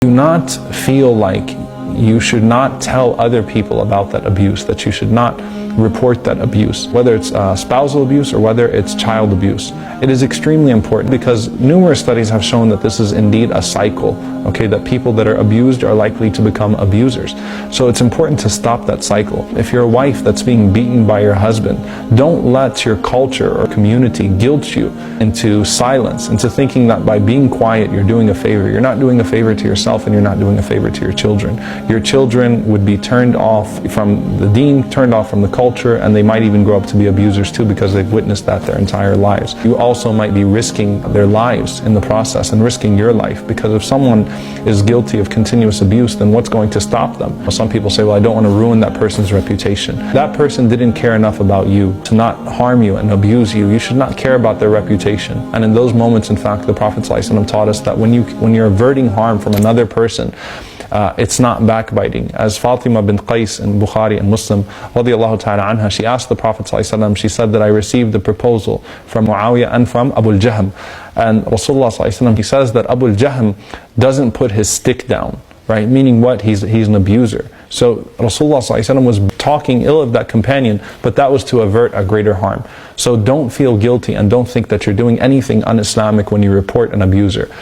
Do not feel like you should not tell other people about that abuse, that you should not report that abuse, whether it's spousal abuse or whether it's child abuse. It is extremely important because numerous studies have shown that this is indeed a cycle, okay, that people that are abused are likely to become abusers. So it's important to stop that cycle. If you're a wife that's being beaten by your husband, don't let your culture or community guilt you into silence, into thinking that by being quiet you're doing a favor. You're not doing a favor to yourself, and you're not doing a favor to your children. Your children would be turned off from the deen, turned off from the culture, and they might even grow up to be abusers too because they've witnessed that their entire lives. You also might be risking their lives in the process and risking your life, because if someone is guilty of continuous abuse, then what's going to stop them? Some people say, well, I don't want to ruin that person's reputation. That person didn't care enough about you to not harm you and abuse you. You should not care about their reputation. And in those moments, in fact, the Prophet ﷺ taught us that when you're averting harm from another person, it's not backbiting. As Fatima bint Qais in Bukhari and Muslim radiallahu ta'ala anha, she asked the Prophet ﷺ, she said that I received a proposal from Muawiyah and from 𝗟𝗓𝗏. And Rasulullah ﷺ, he says that 𝗟𝗓𝗏 doesn't put his stick down, right? Meaning what? He's an abuser. So Rasulullah ﷺ was talking ill of that companion, but that was to avert a greater harm. So don't feel guilty and don't think that you're doing anything un-Islamic when you report an abuser.